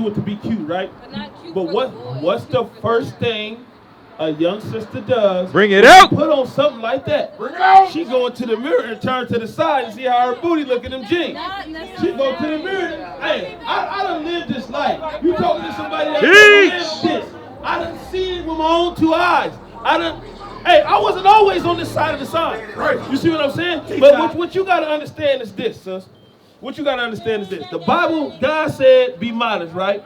do it to be cute, right? But not cute But for what's the first thing a young sister does? Bring it out. Put on something like that. Bring it out. She go into the mirror and turn to the side and see how her booty look in them jeans. She go to the mirror. Hey, I done lived this life. You talking to somebody that lived this. I done seen it with my own two eyes. Hey, I wasn't always on this side of the sign. Right. You see what I'm saying? But what you got to understand is this, sis. What you got to understand is this. The Bible, God said, be modest, right?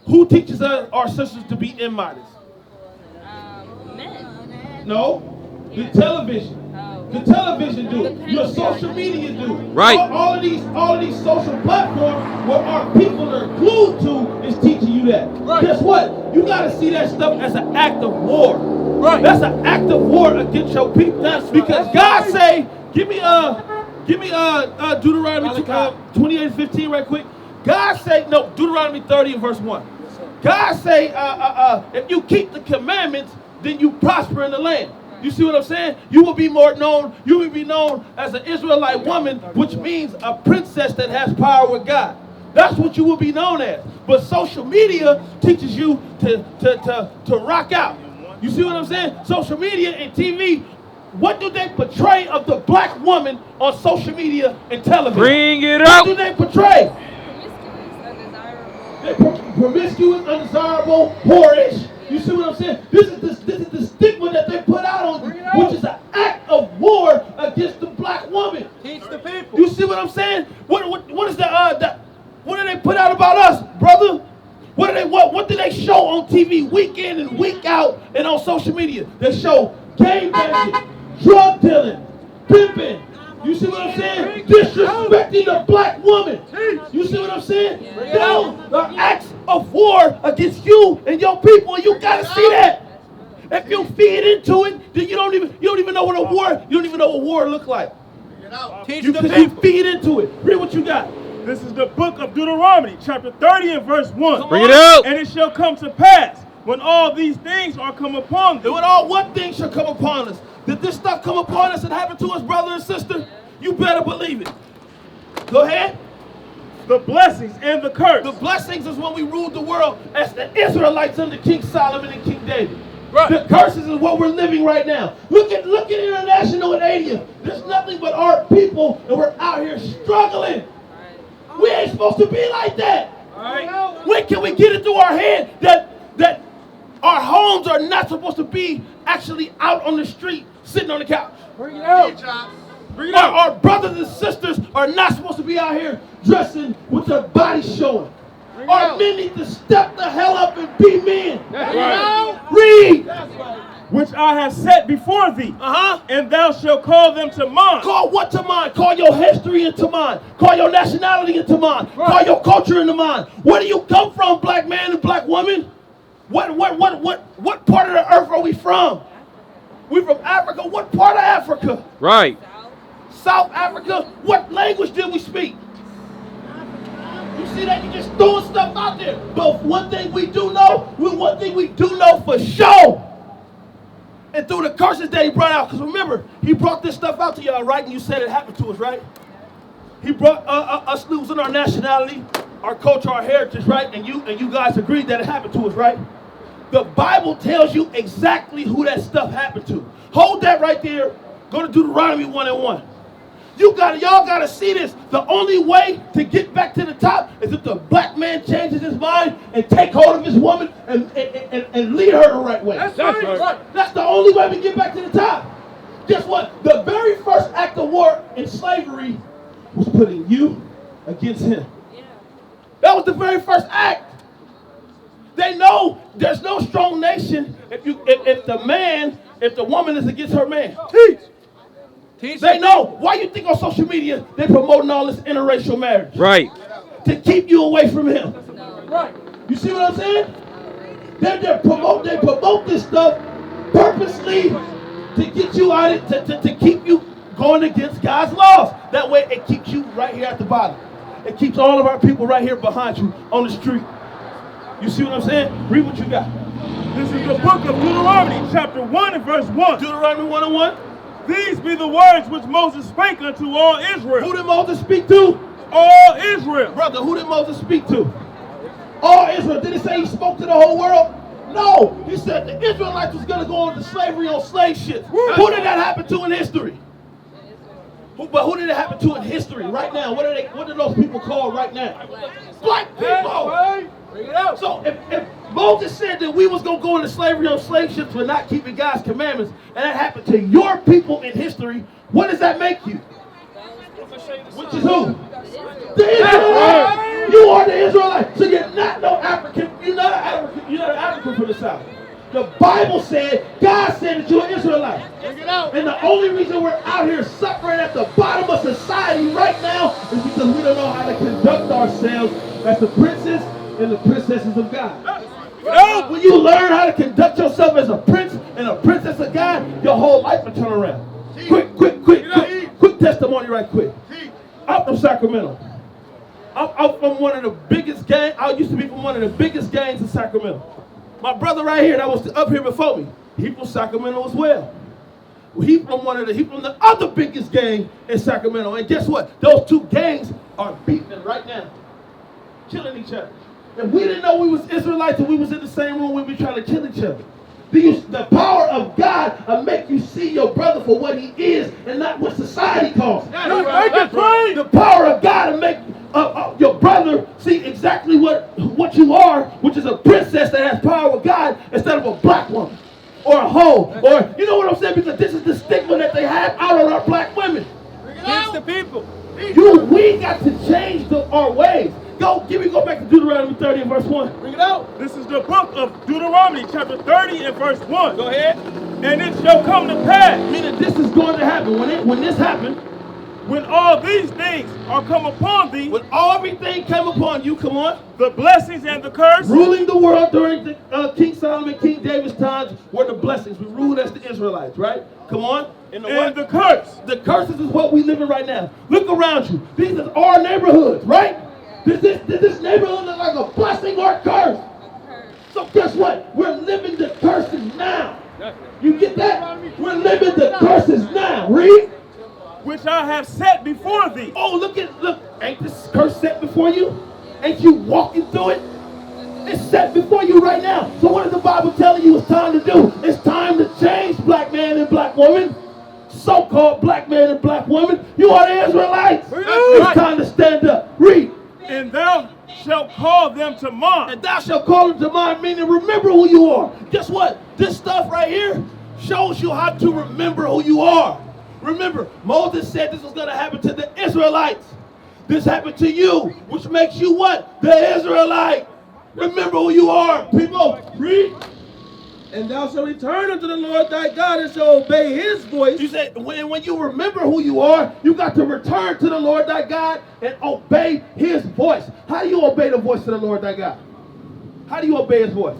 Who teaches us, our sisters, to be immodest? Men. No, the television. The television do. Your social media do. Right. All of these social platforms where our people are glued to is teaching you that. Right. Guess what? You got to see that stuff as an act of war. Right. That's an act of war against your people. Because God say, give me Deuteronomy 28:15 right quick. God say, no, Deuteronomy 30 and verse 1. God say, if you keep the commandments, then you prosper in the land. You see what I'm saying? You will be known as an Israelite woman, which means a princess that has power with God. That's what you will be known as. But social media teaches you to rock out. You see what I'm saying? Social media and TV, what do they portray of the black woman on social media and television? Bring it up. What do they portray? Promiscuous, undesirable, whorish. You see what I'm saying? This is the stigma that they put out on you, which is an act of war against the black woman. Teach the people. You see what I'm saying? What is what do they put out about us, brother? What do they show on TV week in and week out and on social media? They show gang banging, drug dealing, pimping. You see what I'm saying? Disrespecting the black woman. You see what I'm saying? Those are acts of war against you and your people, and you gotta see that. If you feed into it, then you don't even know what a war look like. Because you feed into it. Read what you got. This is the book of Deuteronomy, chapter 30 and verse 1. Bring it out. And it shall come to pass, when all these things are come upon thee. And when all what things shall come upon us? Did this stuff come upon us and happen to us, brother and sister? You better believe it. Go ahead. The blessings and the curse. The blessings is when we ruled the world as the Israelites under King Solomon and King David. Right. The curses is what we're living right now. Look at International in 80. There's nothing but our people, and we're out here struggling. We ain't supposed to be like that. Right. When can we get it through our head that our homes are not supposed to be actually out on the street, sitting on the couch? Bring it out. Our brothers and sisters are not supposed to be out here dressing with their bodies showing. Our men need to step the hell up and be men. That's right. Read. Which I have set before thee. And thou shalt call them to mind. Call what to mind? Call your history into mind. Call your nationality into mind. Right. Call your culture into mind. Where do you come from, black man and black woman? What part of the earth are we from? We from Africa. What part of Africa? Right. South Africa. What language did we speak? You see that? You just throwing stuff out there. But one thing we do know for sure. And through the curses that he brought out, because remember, he brought this stuff out to y'all, right? And you said it happened to us, right? He brought us losing our nationality, our culture, our heritage, right? And you guys agreed that it happened to us, right? The Bible tells you exactly who that stuff happened to. Hold that right there. Go to Deuteronomy 1:1. Y'all gotta see this. The only way to get back to the top is if the black man changes his mind and take hold of his woman and lead her the right way. That's right. That's the only way we get back to the top. Guess what? The very first act of war in slavery was putting you against him. Yeah. That was the very first act. They know there's no strong nation if the woman is against her man. They know. Why you think on social media they promoting all this interracial marriage? Right. To keep you away from him. Right. You see what I'm saying? They promote this stuff purposely to get you out of it, to keep you going against God's laws. That way it keeps you right here at the bottom. It keeps all of our people right here behind you on the street. You see what I'm saying? Read what you got. This is the book of Deuteronomy, chapter 1 and verse 1. Deuteronomy 1:1. These be the words which Moses spake unto all Israel. Who did Moses speak to? All Israel. Brother, who did Moses speak to? All Israel. Did it say he spoke to the whole world? No. He said the Israelites was going to go into slavery on slave ships. Who did that happen to in history? But who did it happen to in history right now? What are those people called right now? Black people. So if Moses said that we was going to go into slavery on slave ships for not keeping God's commandments, and that happened to your people in history, what does that make you? Which is who? The Israelites. You are the Israelites. So you're not no African. You're not an African. You're not an African from the South. The Bible said, God said that you're an Israelite. And the only reason we're out here suffering at the bottom of society right now is because we don't know how to conduct ourselves as the princes and the princesses of God. When you learn how to conduct yourself as a prince and a princess of God, your whole life will turn around. Quick testimony right quick. I'm from Sacramento. I'm from one of the biggest gangs. I used to be from one of the biggest gangs in Sacramento. My brother right here that was up here before me, he from Sacramento as well. He from the other biggest gang in Sacramento. And guess what? Those two gangs are beefing right now. Killing each other. And we didn't know we was Israelites and we was in the same room, we be trying to kill each other. The power of God will make you see your brother for what he is and not what society calls him. The power of God will make your brother see exactly what you are, which is a princess that has power with God instead of a black woman or a hoe. Or, you know what I'm saying? Because this is the stigma that they have out on our black women. It's the people. We got to change our ways. Go back to Deuteronomy 30 and verse 1. Bring it out. This is the book of Deuteronomy, chapter 30 and verse 1. Go ahead. And it shall come to pass. Meaning this is going to happen. When this happened, when all these things are come upon thee, when everything came upon you, come on, the blessings and the curse, ruling the world during the King Solomon, King David's times were the blessings. We ruled as the Israelites, right? Come on. And the curse. The curses is what we live in right now. Look around you. These are our neighborhoods, right? Does this neighborhood look like a blessing or a curse? So guess what? We're living the curses now. You get that? We're living the curses now. Read. Which I have set before thee. Oh, look. Ain't this curse set before you? Ain't you walking through it? It's set before you right now. So what is the Bible telling you it's time to do? It's time to change, black man and black woman. So-called black man and black woman. You are the Israelites. It's time to stand up. Read. And thou shalt call them to mind. And thou shalt call them to mind, meaning remember who you are. Guess what? This stuff right here shows you how to remember who you are. Remember, Moses said this was going to happen to the Israelites. This happened to you, which makes you what? The Israelite. Remember who you are. People, read. And thou shalt return unto the Lord thy God and shalt obey his voice. You said when you remember who you are, you got to return to the Lord thy God and obey his voice. How do you obey the voice of the Lord thy God? How do you obey his voice?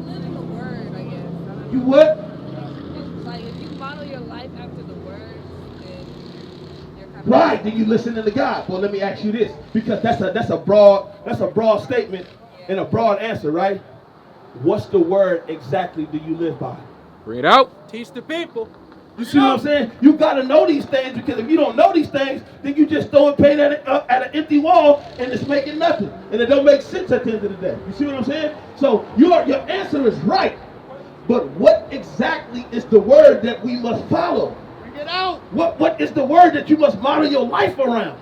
Living the word, I guess. You what? Like if you model your life after the word, then you're kind of Right, then you listen to God. Well, let me ask you this, because that's a broad statement and a broad answer, right? What's the word exactly do you live by? Bring it out. Teach the people. You see what I'm saying? You got to know these things, because if you don't know these things, then you just throwing paint at an empty wall and it's making nothing. And it don't make sense at the end of the day. You see what I'm saying? So your answer is right. But what exactly is the word that we must follow? Bring it out. What is the word that you must model your life around?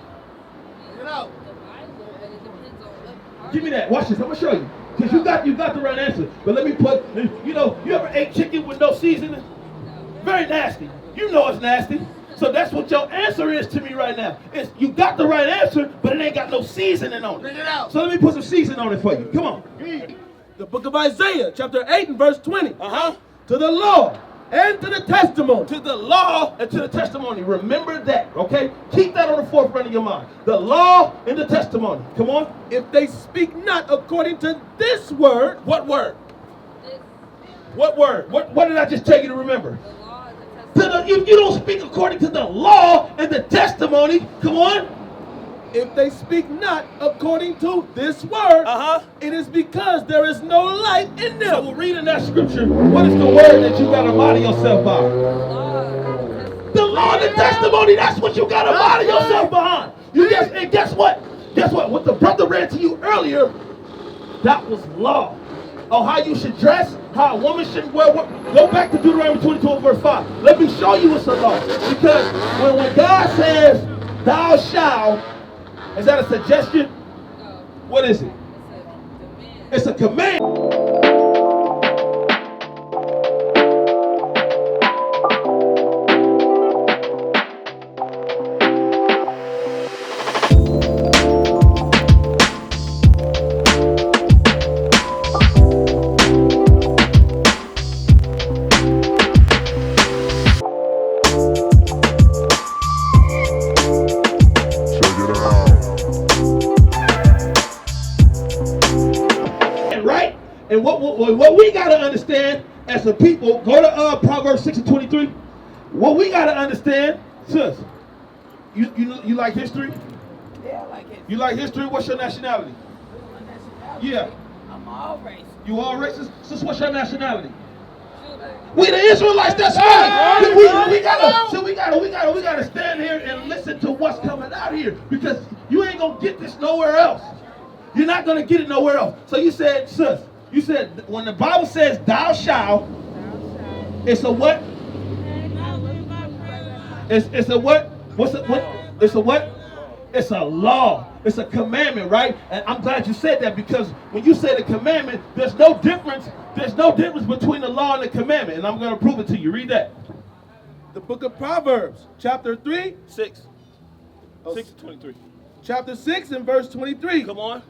Bring it out. the Bible, but it depends on what part. Give me that. Watch this. I'm going to show you. Because you got the right answer. But let me put, you ever ate chicken with no seasoning? Very nasty. You know it's nasty. So that's what your answer is to me right now. You got the right answer, but it ain't got no seasoning on it. Bring it out. So let me put some seasoning on it for you. Come on. The book of Isaiah, chapter 8 and verse 20. Uh-huh. To the law and to the testimony. To the law and to the testimony. Remember that, okay? Keep that on the forefront of your mind. The law and the testimony. Come on. If they speak not according to this word. What word? This, What word? What did I just tell you to remember? the law and the testimony. If you don't speak according to the law and the testimony, come on. If they speak not according to this word, it is because there is no light in them. So we're reading that scripture. What is the word that you got to model yourself by? The law and the testimony. That's what you got to model yourself behind. And guess what? Guess what? What the brother read to you earlier That was law. On how you should dress, how a woman should wear. Go back to Deuteronomy 22 verse 5. Let me show you what's a law. Because when God says, thou shalt, is that a suggestion? No. What is it? It's a demand. It's a command. Right? And what we got to understand as a people, go to Proverbs 6:23. What we got to understand, sis, you like history? Yeah, I like it. You like history? What's your nationality? My nationality. Yeah. I'm all racist. You all racist? Sis, what's your nationality? We the Israelites, that's right. We gotta stand here and listen to what's coming out here, because you ain't gonna get this nowhere else. You're not gonna get it nowhere else. So you said, sis, you said when the Bible says thou shalt, it's a what? It's a what? What's it? What? It's a what? It's a law. It's a commandment, right? And I'm glad you said that, because when you say the commandment, there's no difference. There's no difference between the law and the commandment, and I'm going to prove it to you. Read that. The book of Proverbs, chapter 3. 6. 6:23. Chapter 6 and verse 23. Come on.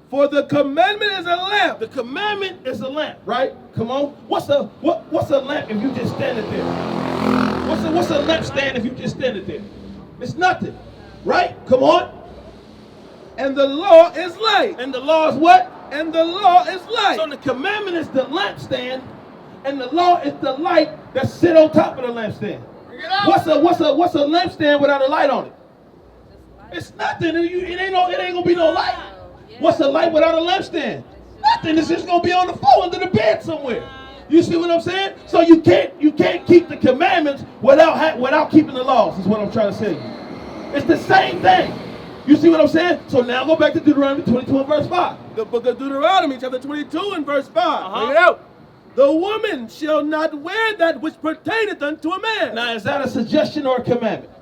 For the commandment is a lamp. The commandment is a lamp, right? Come on. What's a lamp if you just stand it there? What's a lamp stand if you just stand it there? It's nothing, right? Come on. And the law is light. And the law is what? And the law is light. So the commandment is the lampstand, and the law is the light that sit on top of the lampstand. What's a lampstand without a light on it? It's nothing. It ain't gonna be no light. What's a light without a lampstand? Nothing. It's just gonna be on the floor under the bed somewhere. You see what I'm saying? So you can't keep the commandments without keeping the laws, is what I'm trying to say. It's the same thing. You see what I'm saying? So now go back to Deuteronomy 22 and verse 5. The book of Deuteronomy, chapter 22 and verse 5. Bring it out. The woman shall not wear that which pertaineth unto a man. Now, is that a suggestion or a commandment?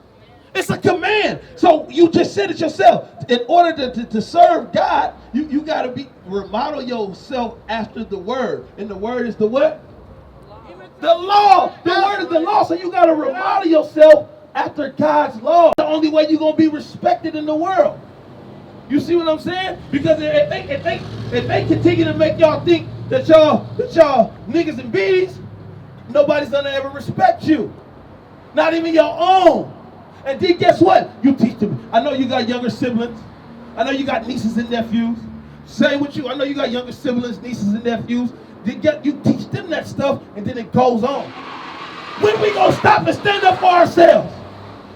It's a command. So you just said it yourself. In order to serve God, you got to remodel yourself after the word. And the word is the what? The law. The word is the law. So you got to remodel yourself after God's law. The only way you're going to be respected in the world. You see what I'm saying? Because if they continue to make y'all think that y'all niggas and bees, nobody's going to ever respect you. Not even your own. And then guess what? You teach them. I know you got younger siblings. I know you got nieces and nephews. Same with you. I know you got younger siblings, nieces and nephews. You teach them that stuff, and then it goes on. When we gonna stop and stand up for ourselves?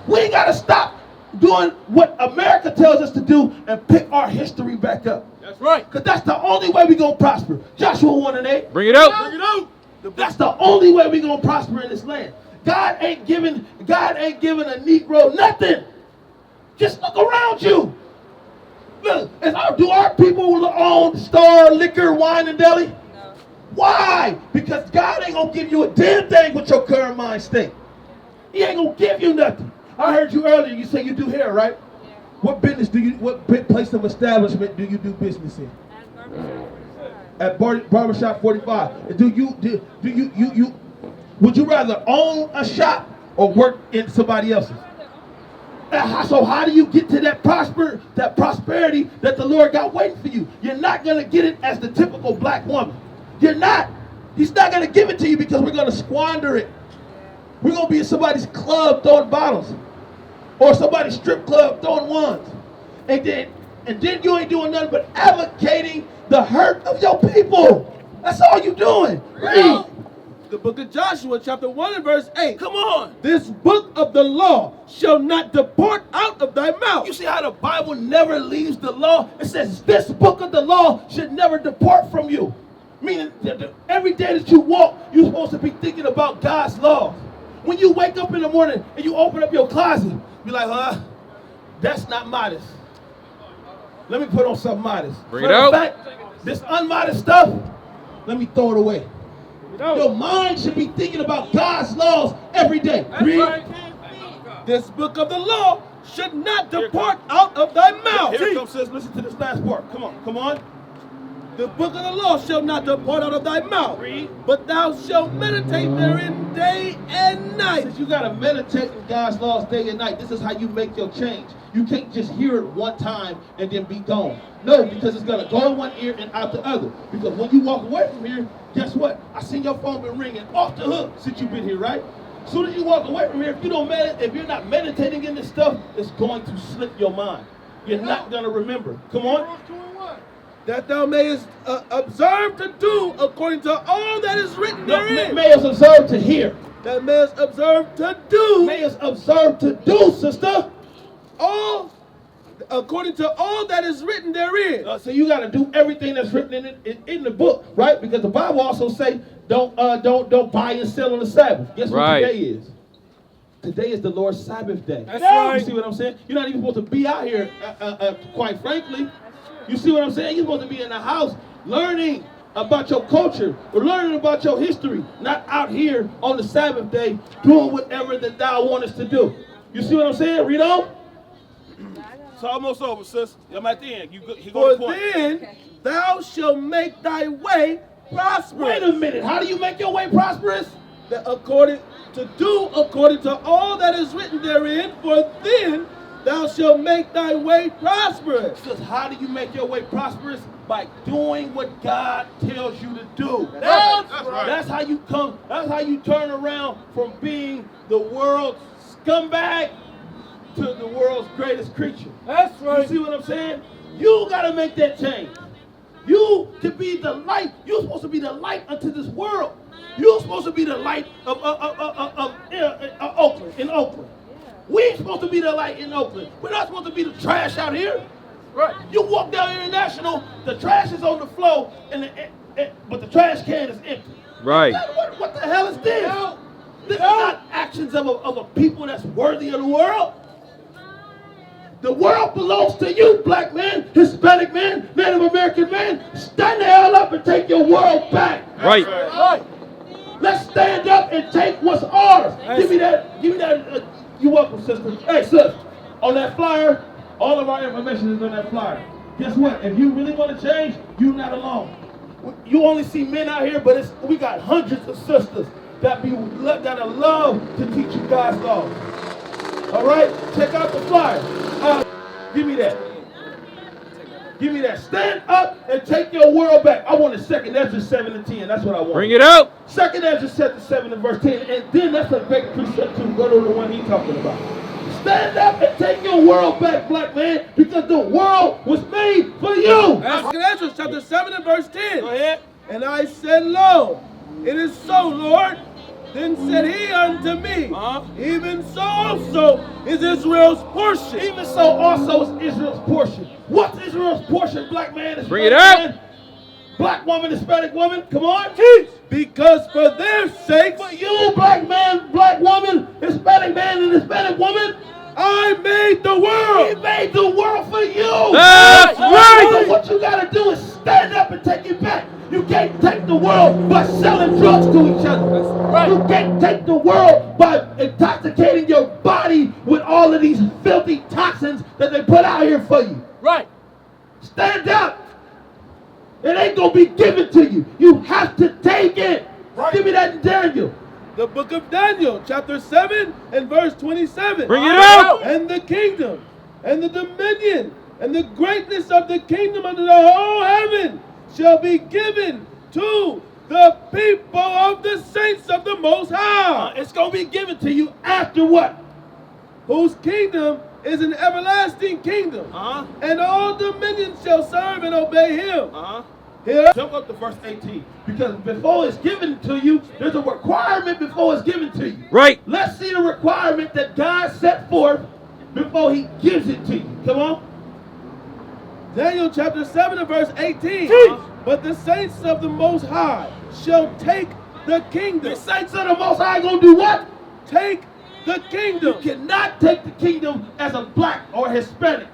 We ain't gotta stop doing what America tells us to do and pick our history back up. That's right. Because that's the only way we gonna prosper. Joshua 1 and 8. Bring it out. Bring it out. That's the only way we gonna prosper in this land. God ain't giving a Negro nothing. Just look around you. Look, do our people own Star Liquor, Wine, and Deli? No. Why? Because God ain't gonna give you a damn thing with your current mind state. He ain't gonna give you nothing. I heard you earlier. You say you do hair, right? Yeah. What place of establishment do you do business in? At Barbershop 45. At Barbershop 45. Do you would you rather own a shop or work in somebody else's? So how do you get to that prosperity that the Lord got waiting for you? You're not going to get it as the typical black woman. You're not. He's not going to give it to you because we're going to squander it. We're going to be in somebody's club throwing bottles, or somebody's strip club throwing ones. And then you ain't doing nothing but advocating the hurt of your people. That's all you doing. Read. The book of Joshua, chapter 1 and verse 8. Come on. This book of the law shall not depart out of thy mouth. You see how the Bible never leaves the law? It says this book of the law should never depart from you. Meaning every day that you walk, you're supposed to be thinking about God's laws. When you wake up in the morning and you open up your closet, you're like, that's not modest. Let me put on something modest. Bring it out. Fact, this unmodest stuff, let me throw it away. Your mind should be thinking about God's laws every day. Read. This book of the law should not depart out of thy mouth. Here it comes, sis. Listen to this last part. Come on, come on. The book of the law shall not depart out of thy mouth. Read. But thou shalt meditate therein day and night. Since you gotta meditate in God's laws day and night, this is how you make your change. You can't just hear it one time and then be gone. No, because it's gonna go in one ear and out the other. Because when you walk away from here, guess what? I seen your phone been ringing off the hook since you've been here, right? As soon as you walk away from here, if you're not meditating in this stuff, it's going to slip your mind. You're not gonna remember. Come on. That thou mayest observe to do according to all that is written therein. Mayest observe to hear. That mayest observe to do. Mayest observe to do, sister. All according to all that is written therein. So you got to do everything that's written in the book, right? Because the Bible also say don't buy and sell on the Sabbath. Guess what today is? Today is the Lord's Sabbath day. That's right. You see what I'm saying? You're not even supposed to be out here, quite frankly. You see what I'm saying? You're supposed to be in the house learning about your culture or learning about your history, not out here on the Sabbath day doing whatever that thou wantest to do. You see what I'm saying? Read on. It's almost over, sis. I'm at the end. For then thou shalt make thy way prosperous. Wait a minute. How do you make your way prosperous? That according to all that is written therein, for then thou shalt make thy way prosperous. Because how do you make your way prosperous? By doing what God tells you to do. That's right. That's how you come. That's how you turn around from being the world's scumbag to the world's greatest creature. That's right. You see what I'm saying? You got to make that change. You to be the light. You're supposed to be the light unto this world. You're supposed to be the light of Oakland, in Oakland. We're supposed to be the light in Oakland. We're not supposed to be the trash out here. Right. You walk down International, the trash is on the floor, but the trash can is empty. Right. What the hell is this? This is not actions of a people that's worthy of the world. The world belongs to you, black man, Hispanic man, Native American man. Stand the hell up and take your world back. Right. Right. Let's stand up and take what's ours. Give me that. You're welcome, sister. Hey, sis, on that flyer, all of our information is on that flyer. Guess what? If you really want to change, you're not alone. You only see men out here, but we got hundreds of sisters that love to teach you God's laws. All right? Check out the flyer. Give me that. Give me that. Stand up and take your world back. I want a second. That's just 7 and 10. That's what I want. Bring it out. Second Ezra chapter 7 and verse 10. And then that's a great precept to go to the one he's talking about. Stand up and take your world back, black man, because the world was made for you. Second Ezra chapter 7 and verse 10. Go ahead. And I said, Lo, it is so, Lord. Then said he unto me, even so also is Israel's portion. Even so also is Israel's portion. What's Israel's portion, black man? Bring it out. Man? Black woman, Hispanic woman, come on. Teach. Because for their sakes, For you, black man, black woman, Hispanic man, and Hispanic woman, I made the He world. made the world for you. That's right. So what you got to do is stand up and take it back. You can't take the world by selling drugs to each other. Right. You can't take the world by intoxicating your body with all of these filthy toxins that they put out here for you. Right. Stand up. It ain't going to be given to you. You have to take it. Right. Give me that in Daniel. The book of Daniel, chapter 7 and verse 27. Bring it out. And the kingdom, and the dominion, and the greatness of the kingdom under the whole heaven shall be given to the people of the saints of the Most High. It's going to be given to you after what? Whose kingdom is an everlasting kingdom. And all dominions shall serve and obey him. Here. Jump up to verse 18. Because before it's given to you, there's a requirement before it's given to you. Right. Let's see the requirement that God set forth before he gives it to you. Come on. Daniel chapter 7 and verse 18. But the saints of the Most High shall take the kingdom. The saints of the Most High going to do what? Take the kingdom. You cannot take the kingdom as a black or Hispanic.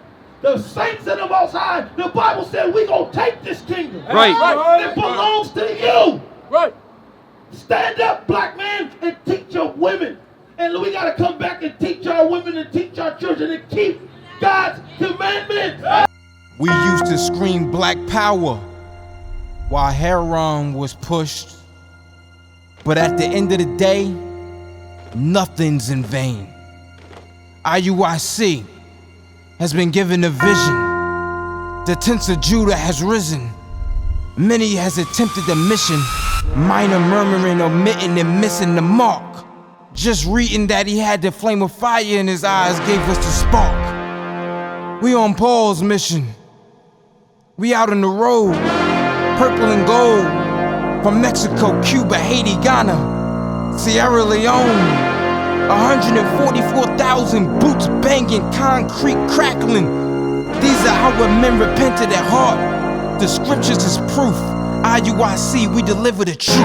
the saints of the Most High, the Bible said we're going to take this kingdom. Right. It belongs to you. Right. Stand up, black man, and teach your women. And we got to come back and teach our women and teach our children to keep God's commandments. We used to scream black power while heroin was pushed. But at the end of the day, nothing's in vain. IUIC has been given a vision. The tents of Judah has risen. Many has attempted the mission. Minor murmuring, omitting, and missing the mark. Just reading that he had the flame of fire in his eyes gave us the spark. We on Paul's mission. We out on the road, purple and gold. From Mexico, Cuba, Haiti, Ghana, Sierra Leone. 144,000 boots banging, concrete crackling. These are our men repented at heart. The scriptures is proof. IUIC, we deliver the truth.